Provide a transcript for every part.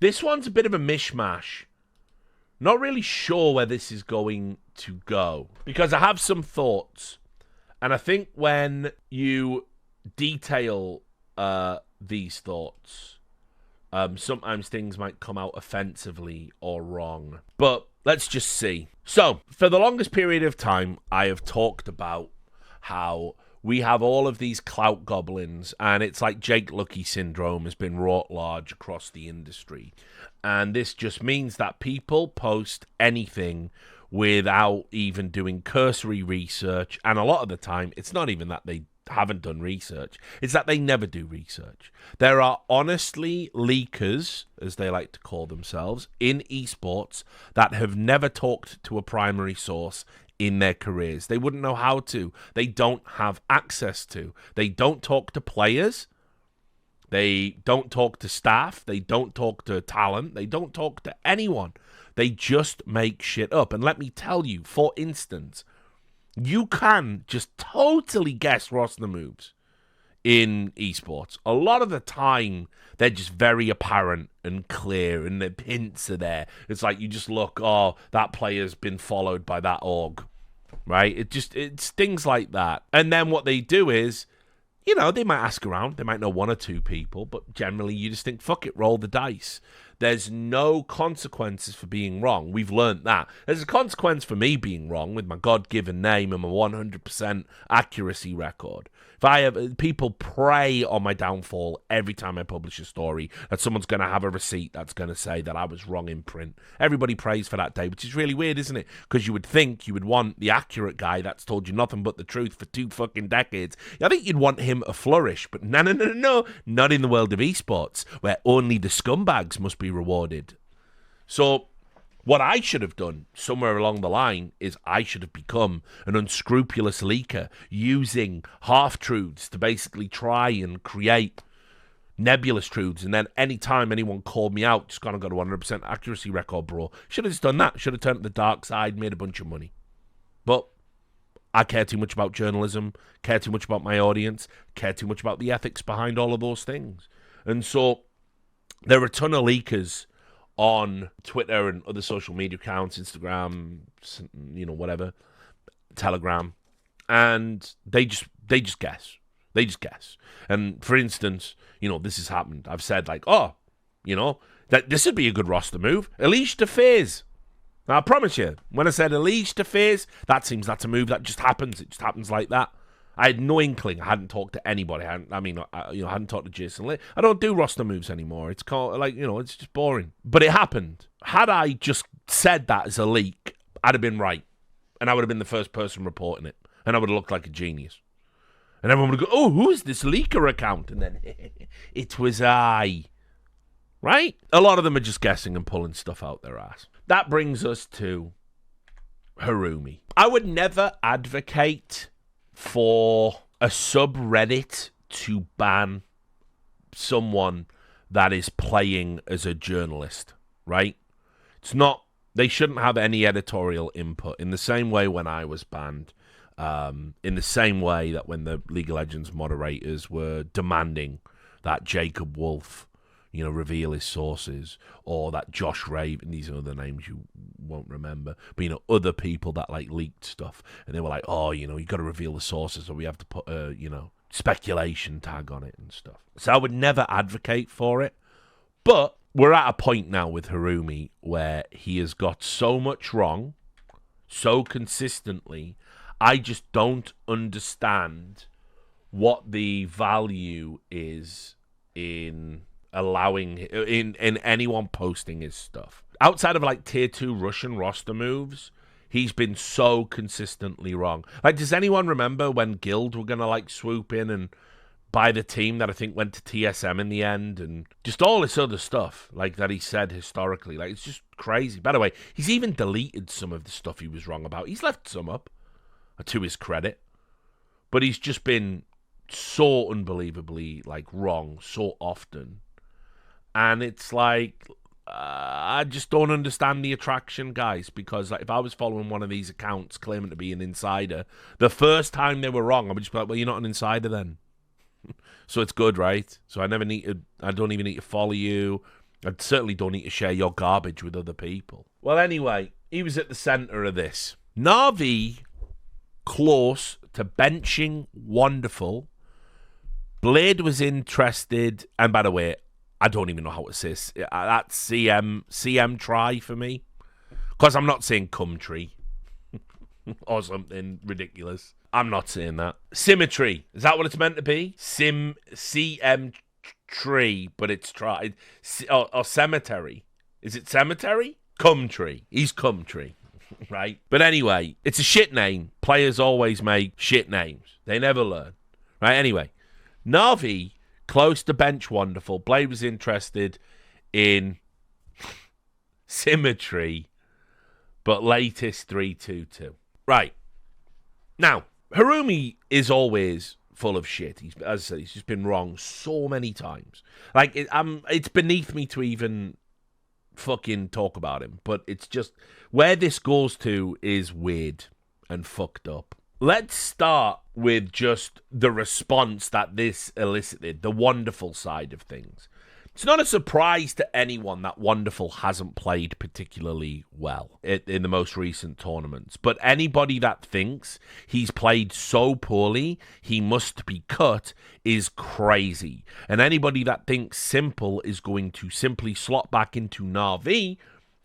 This one's a bit of a mishmash. Not really sure where this is going to go because I have some thoughts. And I think when you detail these thoughts, sometimes things might come out offensively or wrong. But let's just see. So, for the longest period of time, I have talked about how we have all of these clout goblins, and it's like Jake Lucky syndrome has been wrought large across the industry. And this just means that people post anything without even doing cursory research. And a lot of the time, it's not even that they haven't done research. It's that they never do research. There are honestly leakers, as they like to call themselves, in esports that have never talked to a primary source in their careers. They wouldn't know how to. They don't have access to. They don't talk to players. They don't talk to staff. They don't talk to talent. They don't talk to anyone. They just make shit up. And let me tell you, for instance, you can just totally guess roster moves in esports. A lot of the time, they're just very apparent and clear, and the hints are there. It's like you just look, oh, that player's been followed by that org, right? It's things like that. And then what they do is, you know, they might ask around. They might know one or two people, but generally you just think, fuck it, roll the dice. There's no consequences for being wrong. We've learned that. There's a consequence for me being wrong with my God-given name and my 100% accuracy record. If I have people prey on my downfall every time I publish a story, that someone's going to have a receipt that's going to say that I was wrong in print. Everybody prays for that day, which is really weird, isn't it? Because you would think you would want the accurate guy that's told you nothing but the truth for 2 fucking decades. I think you'd want him to flourish, but no, not in the world of esports, where only the scumbags must be rewarded. So what I should have done somewhere along the line is I should have become an unscrupulous leaker using half-truths to basically try and create nebulous truths. And then anytime anyone called me out, just gonna go to 100% accuracy record, bro. Should have just done that. Should have turned to the dark side, made a bunch of money. But I care too much about journalism, care too much about my audience, care too much about the ethics behind all of those things. And so there are a ton of leakers on Twitter and other social media accounts, Instagram, you know, whatever, Telegram, and they just guess. They just guess. And for instance, you know, this has happened. I've said like, oh, you know, that this would be a good roster move. Elise to FaZe. Now, I promise you, when I said Elise to FaZe, that's a move that just happens. It just happens like that. I had no inkling. I hadn't talked to anybody. I hadn't talked to Jason Lee. I don't do roster moves anymore. It's called, like, you know, it's just boring. But it happened. Had I just said that as a leak, I'd have been right. And I would have been the first person reporting it. And I would have looked like a genius. And everyone would go, oh, who's this leaker account? And then, it was I. Right? A lot of them are just guessing and pulling stuff out their ass. That brings us to Harumi. I would never advocate for a subreddit to ban someone that is playing as a journalist, right? It's not, they shouldn't have any editorial input in the same way when I was banned, in the same way that when the League of Legends moderators were demanding that Jacob Wolf, you know, reveal his sources, or that Josh Raven, these are other names you won't remember, but, you know, other people that, like, leaked stuff, and they were like, oh, you know, you got to reveal the sources, or we have to put a, you know, speculation tag on it and stuff. So I would never advocate for it, but we're at a point now with Harumi where he has got so much wrong, so consistently, I just don't understand what the value is in allowing in anyone posting his stuff. Outside of like tier 2 Russian roster moves, he's been so consistently wrong. Like, does anyone remember when Guild were gonna like swoop in and buy the team that I think went to TSM in the end, and just all this other stuff like that he said historically? Like, it's just crazy. By the way, he's even deleted some of the stuff he was wrong about. He's left some up, to his credit, but he's just been so unbelievably like wrong so often. And it's like, I just don't understand the attraction, guys, because like, if I was following one of these accounts claiming to be an insider, the first time they were wrong, I would just be like, well, you're not an insider then. So it's good, right? So I don't even need to follow you. I certainly don't need to share your garbage with other people. Well, anyway, he was at the centre of this. Na'Vi, close to benching Wonderful. Blade was interested, and by the way, I don't even know how to say this. That's CM try for me. Because I'm not saying cum tree or something ridiculous. I'm not saying that. Symmetry. Is that what it's meant to be? CM tree, but it's tried. Or cemetery. Is it cemetery? Cum tree. He's cum tree. Right? But anyway, it's a shit name. Players always make shit names. They never learn. Right? Anyway, Na'Vi, close to bench Wonderful. Blade was interested in symmetry, but latest 3-2-2. Right. Now, Harumi is always full of shit. As I said, he's just been wrong so many times. Like, it's beneath me to even fucking talk about him, but it's just where this goes to is weird and fucked up. Let's start with just the response that this elicited, the Wonderful side of things. It's not a surprise to anyone that Wonderful hasn't played particularly well in the most recent tournaments. But anybody that thinks he's played so poorly he must be cut is crazy. And anybody that thinks Simple is going to simply slot back into Na'Vi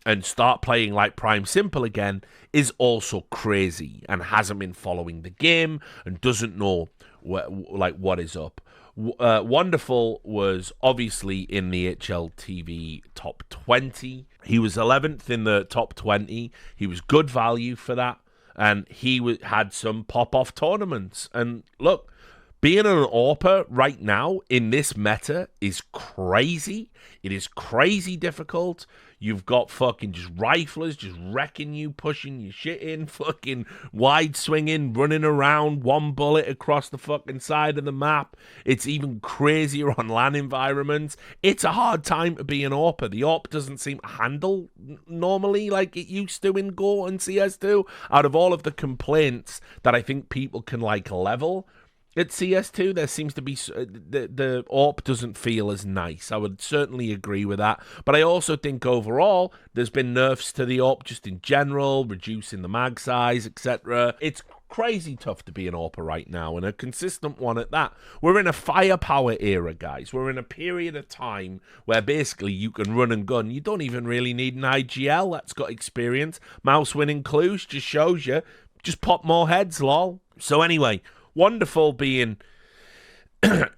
and start playing like Prime Simple again is also crazy and hasn't been following the game and doesn't know what is up. Wonderful was obviously in the HLTV top 20. He was 11th in the top 20. He was good value for that, and he had some pop-off tournaments. And look, being an AWPer right now in this meta is crazy. It is crazy difficult. You've got fucking just riflers just wrecking you, pushing your shit in, fucking wide swinging, running around, one bullet across the fucking side of the map. It's even crazier on LAN environments. It's a hard time to be an AWPer. The AWP doesn't seem to handle normally like it used to in Go and CS2. Out of all of the complaints that I think people can like level at CS2, there seems to be the AWP doesn't feel as nice. I would certainly agree with that. But I also think overall, there's been nerfs to the AWP just in general, reducing the mag size, etc. It's crazy tough to be an AWPer right now, and a consistent one at that. We're in a firepower era, guys. We're in a period of time where basically you can run and gun. You don't even really need an IGL that's got experience. Mouse winning clues just shows you. Just pop more heads, lol. So anyway, Wonderful being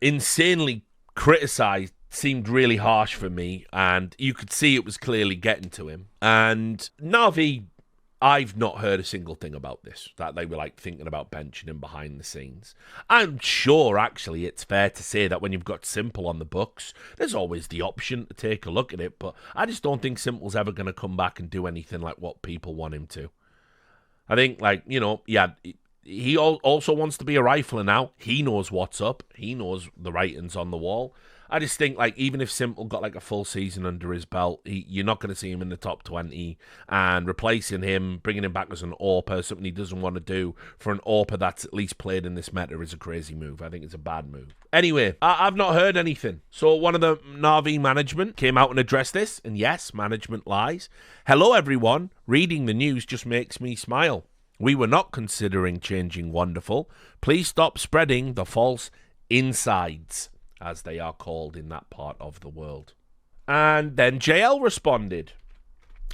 insanely criticised seemed really harsh for me, and you could see it was clearly getting to him. And Na'Vi, I've not heard a single thing about this, that they were like thinking about benching him behind the scenes. I'm sure, actually, it's fair to say that when you've got Simple on the books, there's always the option to take a look at it, but I just don't think Simple's ever going to come back and do anything like what people want him to. I think, like, you know, yeah, he also wants to be a rifler now. He knows what's up. He knows the writings on the wall. I just think, like, even if Simple got, like, a full season under his belt, you're not going to see him in the top 20. And replacing him, bringing him back as an AWPer, something he doesn't want to do for an AWPer that's at least played in this meta is a crazy move. I think it's a bad move. Anyway, I've not heard anything. So one of the Na'Vi management came out and addressed this. And yes, management lies. Hello, everyone. Reading the news just makes me smile. We were not considering changing Wonderful. Please stop spreading the false insides, as they are called in that part of the world. And then JL responded.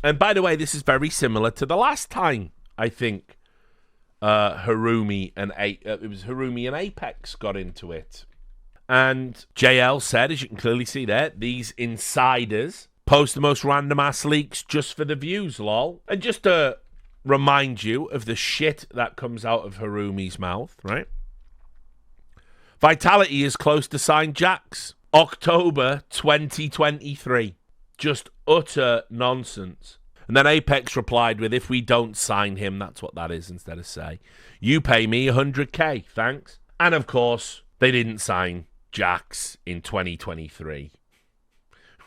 And by the way, this is very similar to the last time, I think, Harumi and Apex got into it. And JL said, as you can clearly see there, these insiders post the most random ass leaks just for the views, lol. And just to remind you of the shit that comes out of Harumi's mouth, right? Vitality is close to sign Jax. October 2023. Just utter nonsense. And then Apex replied with, if we don't sign him, that's what that is instead of say, you pay me 100k, thanks. And of course, they didn't sign Jax in 2023.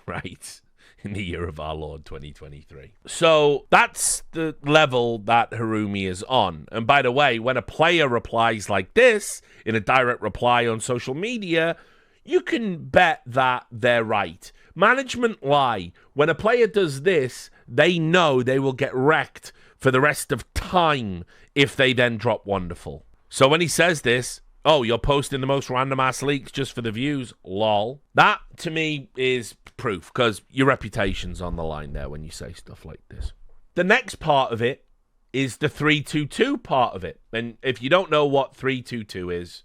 Right? In the year of our Lord 2023. So that's the level that Harumi is on. And by the way, when a player replies like this in a direct reply on social media, you can bet that they're right. Management lie. When a player does this, they know they will get wrecked for the rest of time if they then drop Wonderful. So when he says this, oh, you're posting the most random ass leaks just for the views, lol. That, to me, is proof, because your reputation's on the line there when you say stuff like this. The next part of it is the 322 part of it. And if you don't know what 322 is,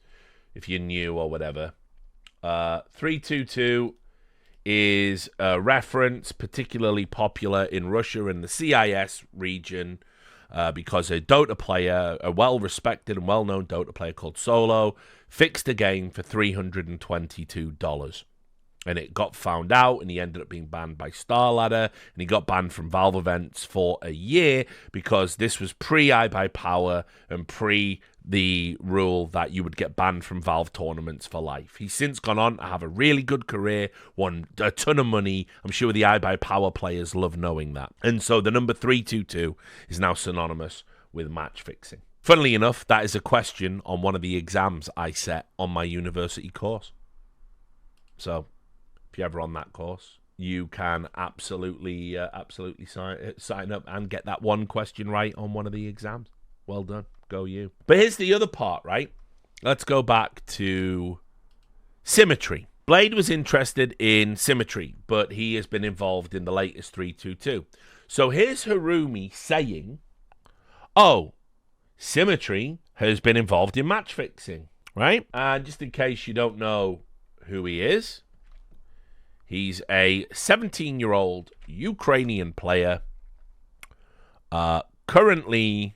if you're new or whatever, 322 is a reference particularly popular in Russia and the CIS region because a Dota player, a well-respected and well-known Dota player called Solo, fixed a game for $322. And it got found out, and he ended up being banned by StarLadder, and he got banned from Valve events for a year because this was pre-iBuyPower and pre the rule that you would get banned from Valve tournaments for life. He's since gone on to have a really good career, won a ton of money. I'm sure the iBuyPower players love knowing that. And so the number 322 is now synonymous with match fixing. Funnily enough, that is a question on one of the exams I set on my university course. So if you're ever on that course, you can absolutely sign up and get that one question right on one of the exams. Well done. Go you. But here's the other part, right? Let's go back to Symmetry. Blade was interested in Symmetry, but he has been involved in the latest 322. So here's Harumi saying, oh, Symmetry has been involved in match fixing, right? And just in case you don't know who he is, he's a 17-year-old Ukrainian player, currently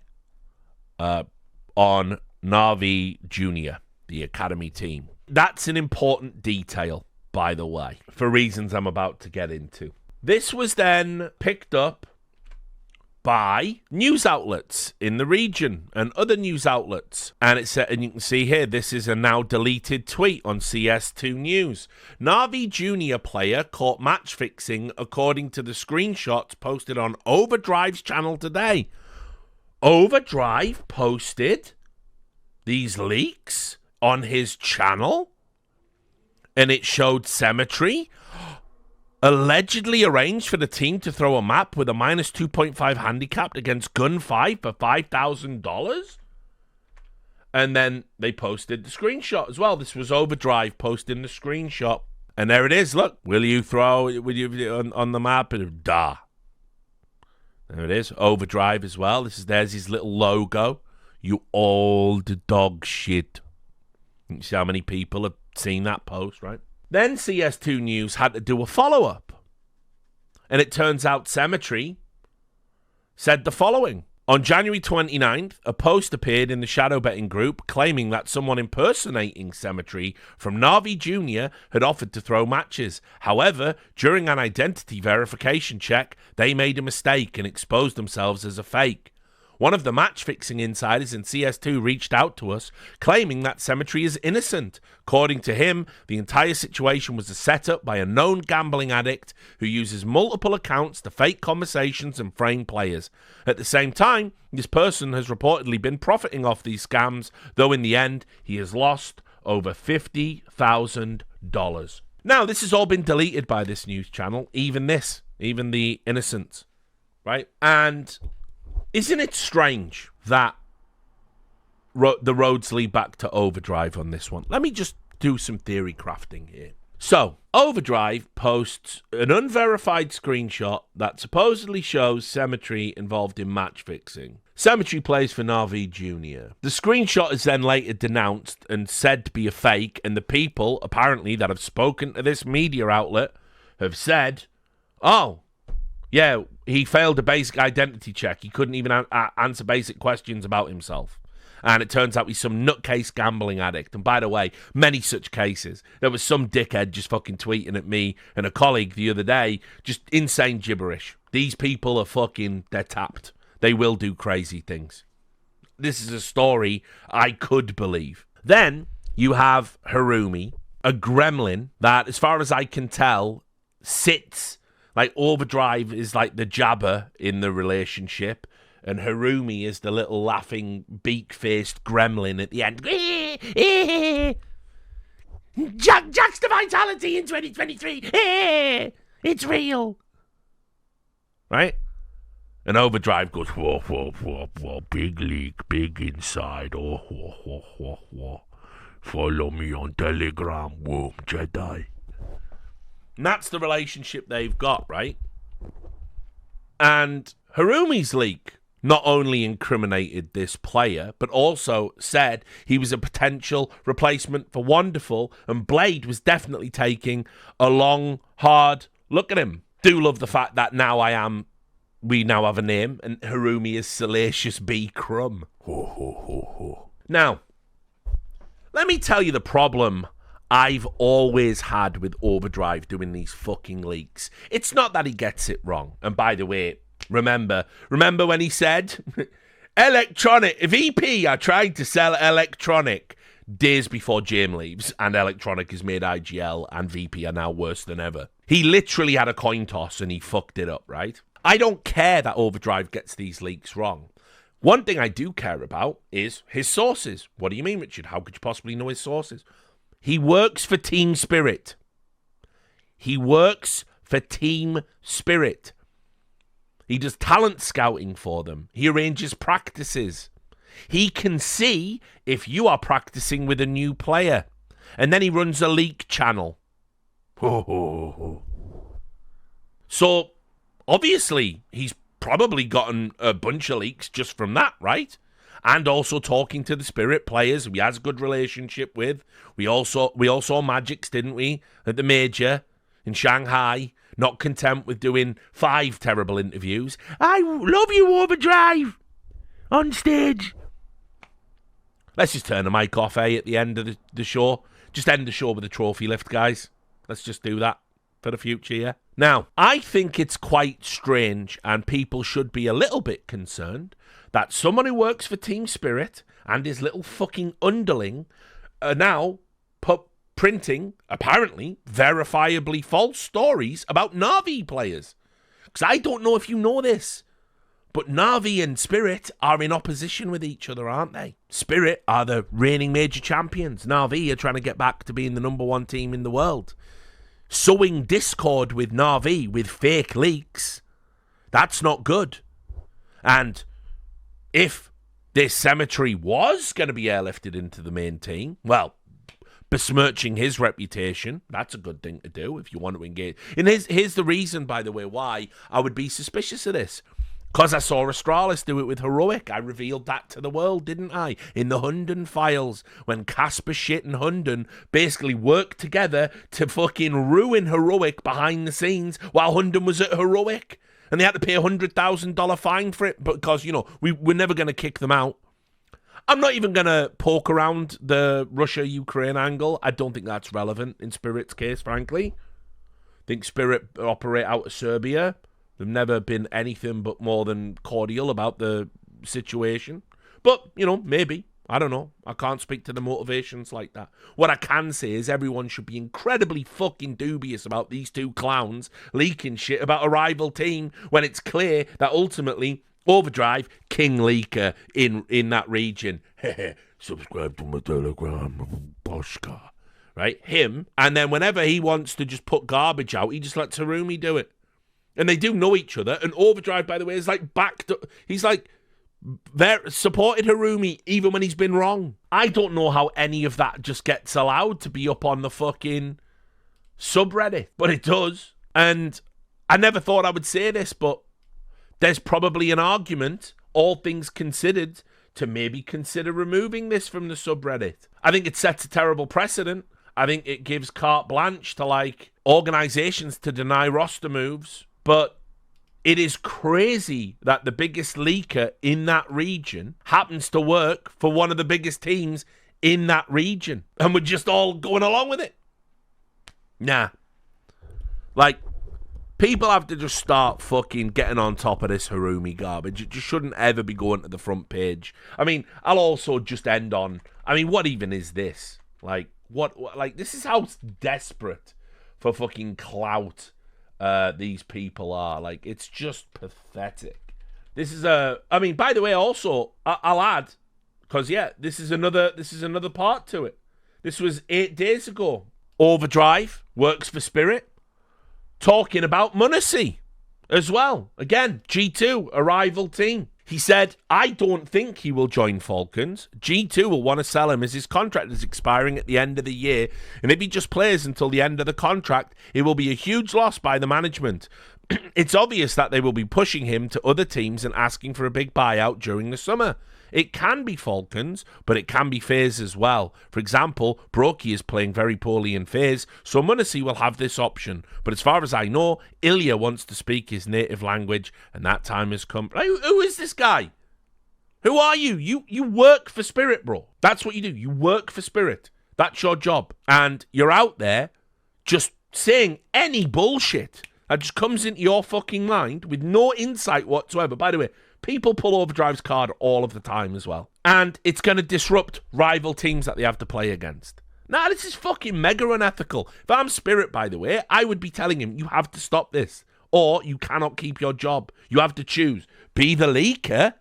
on Na'Vi Junior, the academy team. That's an important detail, by the way, for reasons I'm about to get into. This was then picked up by news outlets in the region and other news outlets. And it said, and you can see here, this is a now deleted tweet on CS2 News. Na'Vi Junior player caught match fixing according to the screenshots posted on Overdrive's channel today. Overdrive posted these leaks on his channel, and it showed Symmetry allegedly arranged for the team to throw a map with a minus 2.5 handicapped against Gun 5 for $5,000. And then they posted the screenshot as well. This was Overdrive posting the screenshot. And there it is. Look, will you throw on the map? And da. There it is. Overdrive as well. There's his little logo. You old dog shit. You see how many people have seen that post, right? Then CS2 News had to do a follow-up. And it turns out Symmetry said the following. On January 29th, a post appeared in the shadow betting group claiming that someone impersonating Symmetry from Na'Vi Junior had offered to throw matches. However, during an identity verification check, they made a mistake and exposed themselves as a fake. One of the match-fixing insiders in CS2 reached out to us, claiming that Symmetry is innocent. According to him, the entire situation was a setup by a known gambling addict who uses multiple accounts to fake conversations and frame players. At the same time, this person has reportedly been profiting off these scams, though in the end, he has lost over $50,000. Now, this has all been deleted by this news channel, even the innocent, right? And isn't it strange that the roads lead back to Overdrive on this one? Let me just do some theory crafting here. So, Overdrive posts an unverified screenshot that supposedly shows Symmetry involved in match fixing. Symmetry plays for Na'Vi Junior. The screenshot is then later denounced and said to be a fake, and the people, apparently, that have spoken to this media outlet have said, oh, yeah, he failed a basic identity check. He couldn't even answer basic questions about himself. And it turns out he's some nutcase gambling addict. And by the way, many such cases. There was some dickhead just fucking tweeting at me and a colleague the other day, just insane gibberish. These people are fucking, they're tapped. They will do crazy things. This is a story I could believe. Then you have Harumi, a gremlin that, as far as I can tell, sits. Like, Overdrive is like the jabber in the relationship, and Harumi is the little laughing, beak-faced gremlin at the end. Jack's the vitality in 2023. It's real. Right? And Overdrive goes, whoa, whoa, whoa, whoa, big leak, big inside, oh, whoa, whoa, whoa, whoa. Follow me on Telegram, whoa, Jedi. And that's the relationship they've got, right? And Harumi's leak not only incriminated this player, but also said he was a potential replacement for Wonderful, and Blade was definitely taking a long, hard look at him. Do love the fact that we now have a name, and Harumi is Salacious B. Crumb. Ho, ho, ho, ho. Now, let me tell you the problem I've always had with Overdrive doing these fucking leaks. It's not that he gets it wrong. And by the way, remember when he said, Electronic, VP are trying to sell Electronic days before Jame leaves, and Electronic has made IGL and VP are now worse than ever. He literally had a coin toss and he fucked it up, right? I don't care that Overdrive gets these leaks wrong. One thing I do care about is his sources. What do you mean, Richard? How could you possibly know his sources? He works for Team Spirit. He works for Team Spirit. He does talent scouting for them. He arranges practices. He can see if you are practicing with a new player. And then he runs a leak channel. So, obviously, he's probably gotten a bunch of leaks just from that, right? And also talking to the Spirit players he has a good relationship with. We all saw Magic's, didn't we? At the Major in Shanghai. Not content with doing 5 terrible interviews. I love you, Overdrive. On stage. Let's just turn the mic off, at the end of the show. Just end the show with a trophy lift, guys. Let's just do that for the future, yeah? Now, I think it's quite strange, and people should be a little bit concerned, that someone who works for Team Spirit and his little fucking underling are now printing, apparently, verifiably false stories about Na'Vi players. Because I don't know if you know this, but Na'Vi and Spirit are in opposition with each other, aren't they? Spirit are the reigning major champions. Na'Vi are trying to get back to being the #1 team in the world. Sowing discord with Na'Vi with fake leaks, that's not good. And if this cemetery was going to be airlifted into the main team, well, besmirching his reputation, that's a good thing to do if you want to engage. And here's the reason, by the way, why I would be suspicious of this. Because I saw Astralis do it with Heroic. I revealed that to the world, didn't I? In the Hunden files, when Casper Shit and Hunden basically worked together to fucking ruin Heroic behind the scenes while Hunden was at Heroic. And they had to pay a $100,000 fine for it because, we're never going to kick them out. I'm not even going to poke around the Russia-Ukraine angle. I don't think that's relevant in Spirit's case, frankly. I think Spirit operate out of Serbia. They've never been anything but more than cordial about the situation. But, maybe. I don't know. I can't speak to the motivations like that. What I can say is everyone should be incredibly fucking dubious about these two clowns leaking shit about a rival team when it's clear that ultimately Overdrive, King Leaker in that region. Subscribe to my Telegram, Boshka. Right? Him. And then whenever he wants to just put garbage out, he just lets Harumi do it. And they do know each other. And Overdrive, by the way, is like backed up. He's like supported Harumi even when he's been wrong. I don't know how any of that just gets allowed to be up on the fucking subreddit. But it does. And I never thought I would say this, but there's probably an argument, all things considered, to maybe consider removing this from the subreddit. I think it sets a terrible precedent. I think it gives carte blanche to, organizations to deny roster moves. But it is crazy that the biggest leaker in that region happens to work for one of the biggest teams in that region. And we're just all going along with it. Nah. People have to just start fucking getting on top of this Harumi garbage. It just shouldn't ever be going to the front page. I mean, I'll also just end on, what even is this? This is how desperate for fucking clout these people are. It's just pathetic. This is by the way, also, I'll add, because, this is another part to it. This was 8 days ago. Overdrive works for Spirit. talking about Munacy as well. Again, G2, a rival team. He said, I don't think he will join Falcons. G2 will want to sell him as his contract is expiring at the end of the year. And if he just plays until the end of the contract, it will be a huge loss by the management. It's obvious that they will be pushing him to other teams and asking for a big buyout during the summer. It can be Falcons, but it can be FaZe as well. For example, Brokey is playing very poorly in FaZe, so Munacy will have this option. But as far as I know, Ilya wants to speak his native language, and that time has come. Who is this guy? Who are you? You work for Spirit, bro. That's what you do. You work for Spirit. That's your job. And you're out there just saying any bullshit that just comes into your fucking mind with no insight whatsoever. By the way, people pull Overdrive's card all of the time as well. And it's going to disrupt rival teams that they have to play against. Nah, this is fucking mega unethical. If I'm Spirit, by the way, I would be telling him, you have to stop this. Or you cannot keep your job. You have to choose. Be the leaker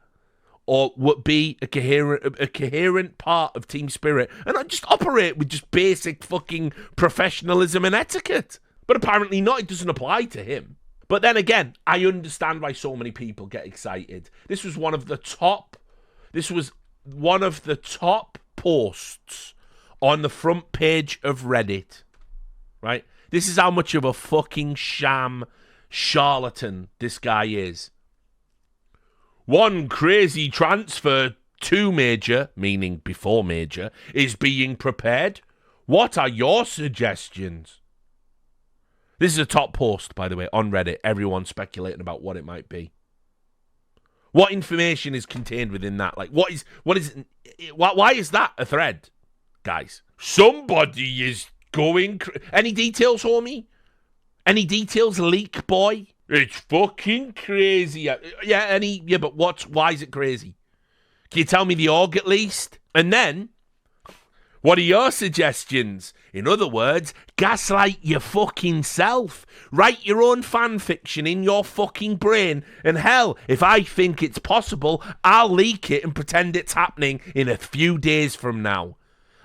or be a coherent part of Team Spirit. And not just operate with just basic fucking professionalism and etiquette. But apparently not. It doesn't apply to him. But then again, I understand why so many people get excited. This was one of the top posts on the front page of Reddit. Right? This is how much of a fucking sham charlatan this guy is. One crazy transfer to major, meaning before major, is being prepared. What are your suggestions? This is a top post, by the way, on Reddit. Everyone's speculating about what it might be. What information is contained within that? Like, why is that a thread, guys? Somebody is going... Any details, homie? Any details, leak boy? It's fucking crazy. Yeah, but why is it crazy? Can you tell me the org at least? And then... what are your suggestions? In other words, gaslight your fucking self. Write your own fan fiction in your fucking brain. And hell, if I think it's possible, I'll leak it and pretend it's happening in a few days from now.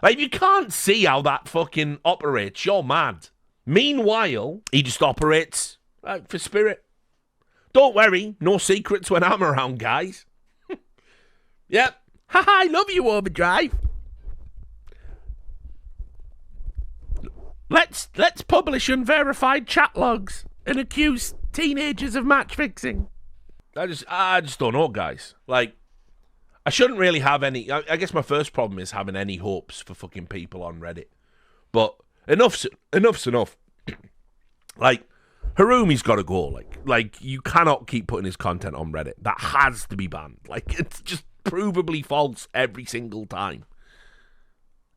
Like, you can't see how that fucking operates. You're mad. Meanwhile, he just operates for Spirit. Don't worry, no secrets when I'm around, guys. Yep. Haha, I love you, Overdrive. Let's publish unverified chat logs and accuse teenagers of match fixing. I just don't know, guys. Like, I shouldn't really have any... I guess my first problem is having any hopes for fucking people on Reddit. But enough's enough. Like, Harumi's got to go. Like, you cannot keep putting his content on Reddit. That has to be banned. Like, it's just provably false every single time.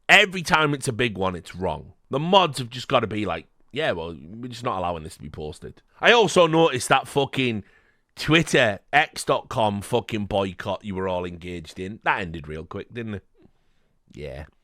Every time it's a big one, it's wrong. The mods have just got to be like, yeah, well, we're just not allowing this to be posted. I also noticed that fucking Twitter, X.com fucking boycott you were all engaged in. That ended real quick, didn't it? Yeah.